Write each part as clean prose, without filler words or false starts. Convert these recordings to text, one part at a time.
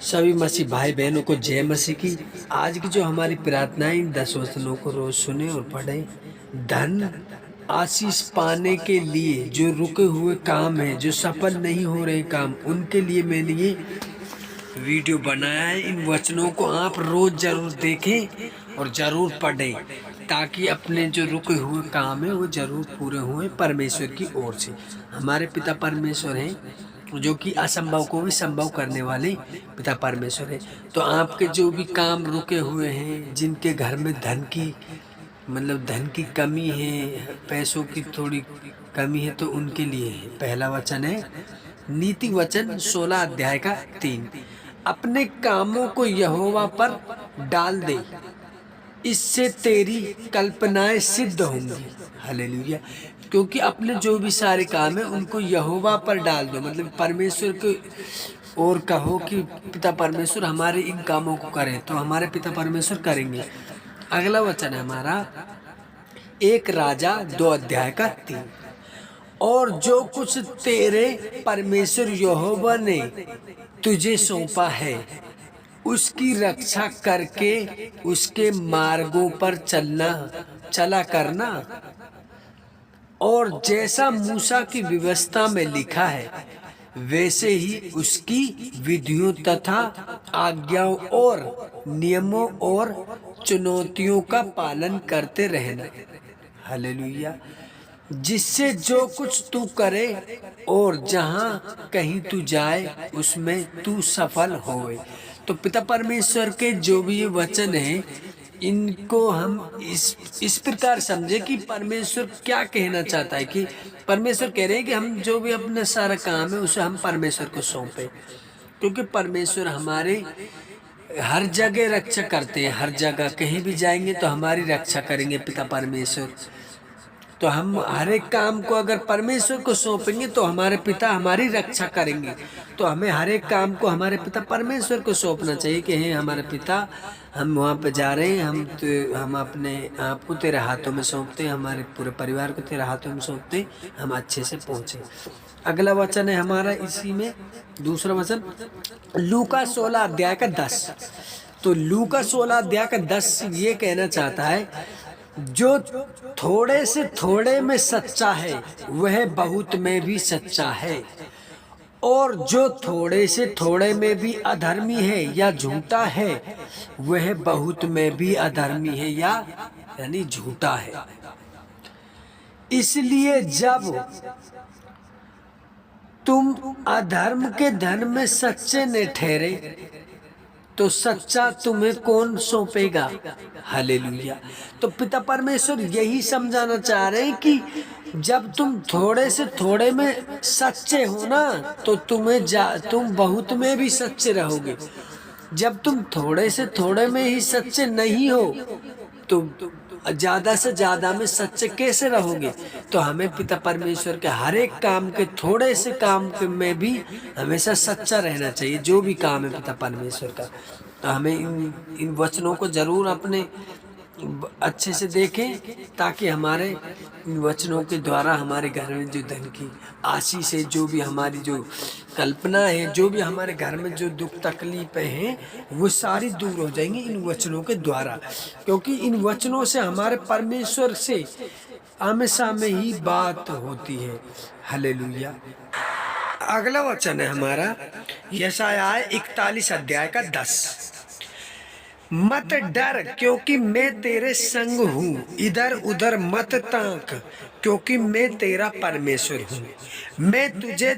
सभी मसीह भाई बहनों को जय मसीह की। आज की जो हमारी प्रार्थनाएं 10 वचनों को रोज सुने और पढ़े। धन आशीष पाने के लिए जो रुके हुए काम है, जो सफल नहीं हो रहे काम, उनके लिए मैंने ये वीडियो बनाया है। इन वचनों को आप रोज जरूर देखें और जरूर पढ़ें, ताकि अपने जो रुके हुए काम है वो जरूर पूरे हुए परमेश्वर की ओर से। हमारे पिता परमेश्वर हैं, जो कि असंभव को भी संभव करने वाले पिता परमेश्वर है। तो आपके जो भी काम रुके हुए हैं, जिनके घर में धन की कमी है, पैसों की थोड़ी कमी है, तो उनके लिए है। पहला वचन है नीति वचन 16 अध्याय का 3। अपने कामों को यहोवा पर डाल दे, इससे तेरी कल्पनाएं सिद्ध होंगी। हालेलुया। क्योंकि अपने जो भी सारे काम है उनको यहोवा पर डाल दो, मतलब परमेश्वर को और कहो कि पिता परमेश्वर हमारे इन कामों को करें, तो हमारे पिता परमेश्वर करेंगे। अगला वचन है हमारा 1 राजा 2 अध्याय का 3। और जो कुछ तेरे परमेश्वर यहोवा ने तुझे सौंपा है, उसकी रक्षा करके उसके मार्गों पर चला करना, और जैसा मूसा की व्यवस्था में लिखा है वैसे ही उसकी विधियों तथा आज्ञाओं और नियमों और चुनौतियों का पालन करते रहना। हालेलुया। जिससे जो कुछ तू करे और जहाँ कहीं तू जाए उसमें तू सफल होए। तो पिता परमेश्वर के जो भी ये वचन है, इनको हम इस प्रकार समझे कि परमेश्वर क्या कहना चाहता है। कि परमेश्वर कह रहे हैं कि हम जो भी अपना सारा काम है उसे हम परमेश्वर को सौंपे, क्योंकि परमेश्वर हमारे हर जगह रक्षा करते हैं। हर जगह कहीं भी जाएंगे तो हमारी रक्षा करेंगे पिता परमेश्वर। तो हम हर एक काम को अगर परमेश्वर को सौंपेंगे तो हमारे पिता हमारी रक्षा करेंगे। तो हमें हर एक काम को हमारे पिता परमेश्वर को सौंपना चाहिए कि हे हमारे पिता, हम वहाँ पे जा रहे हैं, हम अपने आप को तेरे हाथों में सौंपते हैं, हमारे पूरे परिवार को तेरे हाथों में सौंपते हैं, हम अच्छे से पहुँचे। अगला वचन है हमारा इसी में दूसरा वचन लूका 16 अध्याय का 10। तो लूका 16 अध्याय का 10 ये कहना चाहता है, जो थोड़े से थोड़े में सच्चा है वह बहुत में भी सच्चा है, और जो थोड़े से थोड़े में भी अधर्मी है या झूठा है वह बहुत में भी अधर्मी है या यानी झूठा है। इसलिए जब तुम अधर्म के धन में सच्चे न ठहरे तो सच्चा तुम्हें कौन सौंपेगा। हालेलुया। तो पिता परमेश्वर यही समझाना चाह रहे हैं कि जब तुम थोड़े से थोड़े में सच्चे हो ना, तो तुम बहुत में भी सच्चे रहोगे। जब तुम थोड़े से थोड़े में ही सच्चे नहीं हो तो ज्यादा से ज्यादा में सच्चे कैसे रहोगे। तो हमें पिता परमेश्वर के हर एक काम के थोड़े से काम के में भी हमेशा सच्चा रहना चाहिए, जो भी काम है पिता परमेश्वर का। तो हमें इन वचनों को जरूर अपने अच्छे से देखें, ताकि हमारे इन वचनों के द्वारा हमारे घर में जो धन की आशीष है, जो भी हमारी जो कल्पना है, जो भी हमारे घर में जो दुख तकलीफें हैं, वो सारी दूर हो जाएंगी इन वचनों के द्वारा। क्योंकि इन वचनों से हमारे परमेश्वर से आमने सामने ही बात होती है। हालेलुया। अगला वचन है हमारा यशायाह 41 अध्याय का 10। मत डर क्योंकि मैं तेरे संग हूँ, इधर उधर मत ताक क्योंकि मैं तेरा परमेश्वर हूँ। मैं तुझे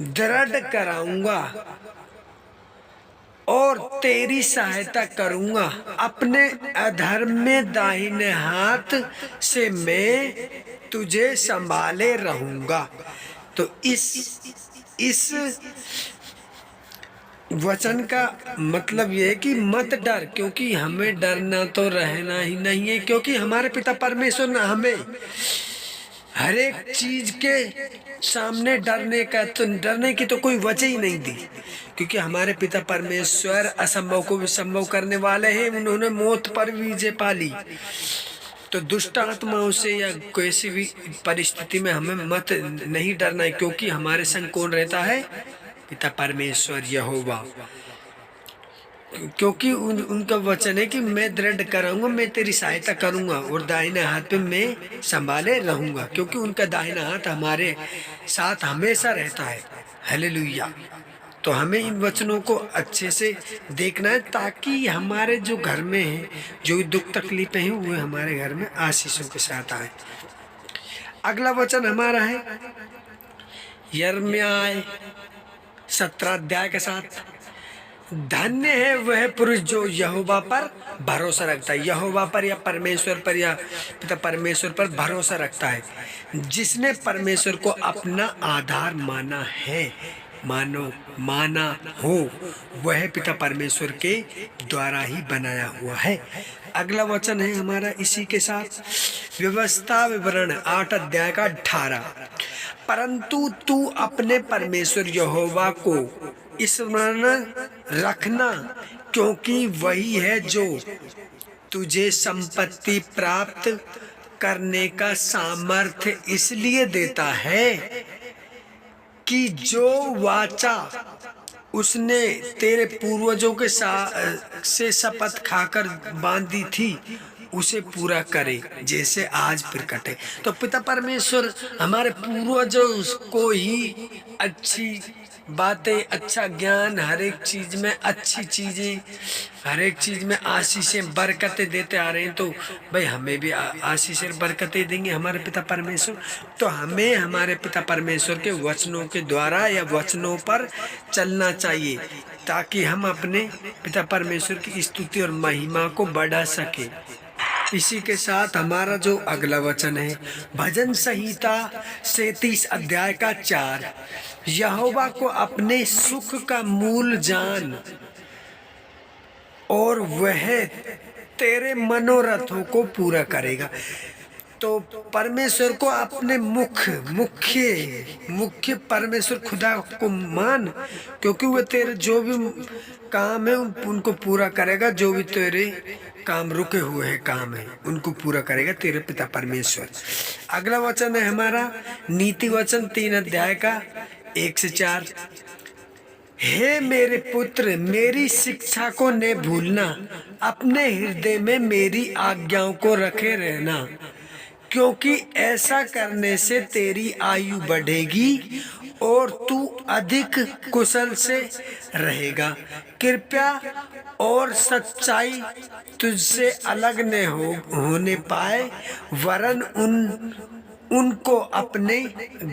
दृढ़ कराऊंगा और तेरी सहायता करूंगा, अपने अधर्म में दाहिने हाथ से मैं तुझे संभाले रहूंगा। तो इस वचन का मतलब ये है कि मत डर, क्योंकि हमें डरना तो रहना ही नहीं है। क्योंकि हमारे पिता परमेश्वर ने हमें हर एक चीज के सामने डरने की तो कोई वजह ही नहीं दी। क्योंकि हमारे पिता परमेश्वर असंभव को भी संभव करने वाले हैं। उन्होंने मौत पर भी विजय पाली। तो दुष्ट आत्माओं से या किसी भी परिस्थिति में हमें मत नहीं डरना है, क्योंकि हमारे संग कौन रहता है, पिता परमेश्वर यहोवा। क्योंकि उनका वचन है कि मैं दृढ़ कराऊंगा, मैं तेरी सहायता करूंगा और दाहिने हाथ पे मैं संभाले रहूंगा, क्योंकि उनका दाहिना हाथ हमारे साथ हमेशा रहता है। हालेलुया। तो हमें इन वचनों को अच्छे से देखना है, ताकि हमारे जो घर में है, जो भी दुख तकलीफें हैं, वो हमारे घर में आशीषों के साथ आए। अगला वचन हमारा है यिर्मयाह 17 अध्याय के साथ। धन्य है वह पुरुष जो यहोवा पर भरोसा रखता है, यहोवा पर या परमेश्वर पर या पिता परमेश्वर पर भरोसा रखता है, जिसने परमेश्वर को अपना आधार माना है, माना हो, वह पिता परमेश्वर के द्वारा ही बनाया हुआ है। अगला वचन है हमारा इसी के साथ, व्यवस्था विवरण 8 अध्याय का 18। परंतु तू अपने परमेश्वर यहोवा को स्मरण रखना, क्योंकि वही है जो तुझे संपत्ति प्राप्त करने का सामर्थ्य इसलिए देता है कि जो वाचा उसने तेरे पूर्वजों के से शपथ खाकर बांधी थी उसे पूरा करे, जैसे आज प्रकट है। तो पिता परमेश्वर हमारे पूर्वजों को ही अच्छी बातें, अच्छा ज्ञान, हर एक चीज में अच्छी चीजें, हर एक चीज में आशीषें बरकतें देते आ रहे हैं। तो भाई हमें भी आशीषें बरकतें देंगे हमारे पिता परमेश्वर। तो हमें हमारे पिता परमेश्वर के वचनों के द्वारा या वचनों पर चलना चाहिए, ताकि हम अपने पिता परमेश्वर की स्तुति और महिमा को बढ़ा सके। इसी के साथ हमारा जो अगला वचन है भजन संहिता 37 अध्याय का 4। यहोवा को अपने सुख का मूल जान और वह तेरे मनोरथों को पूरा करेगा। तो परमेश्वर को अपने मुख्य परमेश्वर खुदा को मान, क्योंकि वह तेरे जो भी काम है उनको पूरा करेगा, जो भी तेरे काम रुके हुए हैं काम है उनको पूरा करेगा तेरे पिता परमेश्वर। अगला वचन है हमारा नीति वचन 3 अध्याय का 1 से 4। हे मेरे पुत्र, मेरी शिक्षा को न भूलना, अपने हृदय में मेरी आज्ञाओं को रखे रहना, क्योंकि ऐसा करने से तेरी आयु बढ़ेगी और तू अधिक कुशल से रहेगा। कृपया और सच्चाई तुझसे अलग न होने पाए, वरन उनको अपने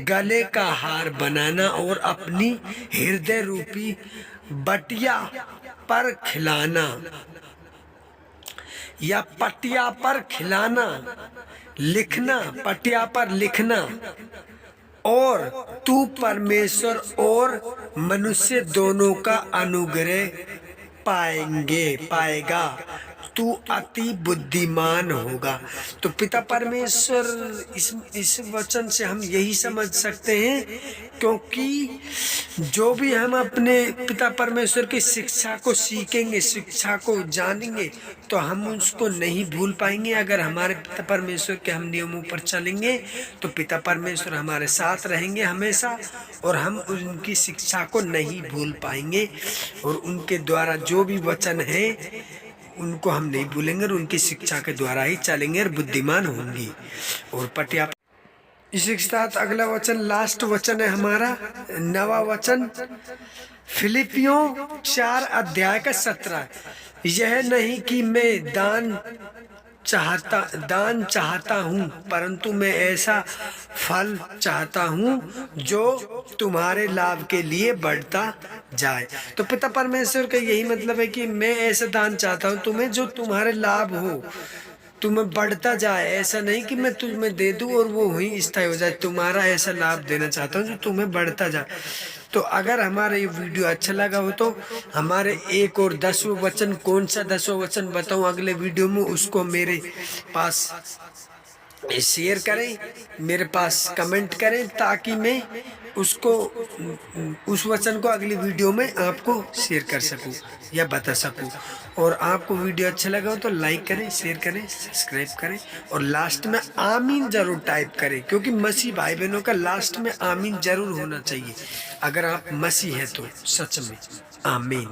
गले का हार बनाना और अपनी हृदय रूपी बटिया पर खिलाना या पटिया पर खिलाना, लिखना, पटिया पर लिखना। और तू परमेश्वर और मनुष्य दोनों का अनुग्रह पाएगा, तू अति बुद्धिमान होगा। तो पिता परमेश्वर इस वचन से हम यही समझ सकते हैं, क्योंकि जो भी हम अपने पिता परमेश्वर की शिक्षा को सीखेंगे, शिक्षा को जानेंगे, तो हम उसको नहीं भूल पाएंगे। अगर हमारे पिता परमेश्वर के हम नियमों पर चलेंगे तो पिता परमेश्वर हमारे साथ रहेंगे हमेशा, और हम उनकी शिक्षा को नहीं भूल पाएंगे, और उनके द्वारा जो भी वचन है उनको हम नहीं भूलेंगे, और उनकी शिक्षा के द्वारा ही चलेंगे और बुद्धिमान होंगे। और पटिया इसी के साथ अगला वचन, लास्ट वचन है हमारा 9वां वचन, फिलिपियों 4 अध्याय का 17। यह नहीं कि मैं दान चाहता हूँ, परंतु मैं ऐसा फल चाहता हूँ जो तुम्हारे लाभ के लिए बढ़ता जाए। तो पिता परमेश्वर का यही मतलब है कि मैं ऐसा दान चाहता हूँ तुम्हें जो तुम्हारे लाभ हो, तुम्हें बढ़ता जाए। ऐसा नहीं कि मैं तुम्हें दे दूं और वो वहीं स्थायी हो जाए, तुम्हारा ऐसा लाभ देना चाहता हूँ जो तुम्हें बढ़ता जाए। तो अगर हमारा ये वीडियो अच्छा लगा हो तो हमारे एक और 10वां वचन, कौन सा 10वां वचन बताऊं अगले वीडियो में, उसको मेरे पास शेयर करें, मेरे पास कमेंट करें, ताकि मैं उसको उस वचन को अगली वीडियो में आपको शेयर कर सकूं या बता सकूं। और आपको वीडियो अच्छा लगा हो तो लाइक करें, शेयर करें, सब्सक्राइब करें, और लास्ट में आमीन जरूर टाइप करें, क्योंकि मसीह भाई बहनों का लास्ट में आमीन जरूर होना चाहिए। अगर आप मसीह है तो सच में आमीन।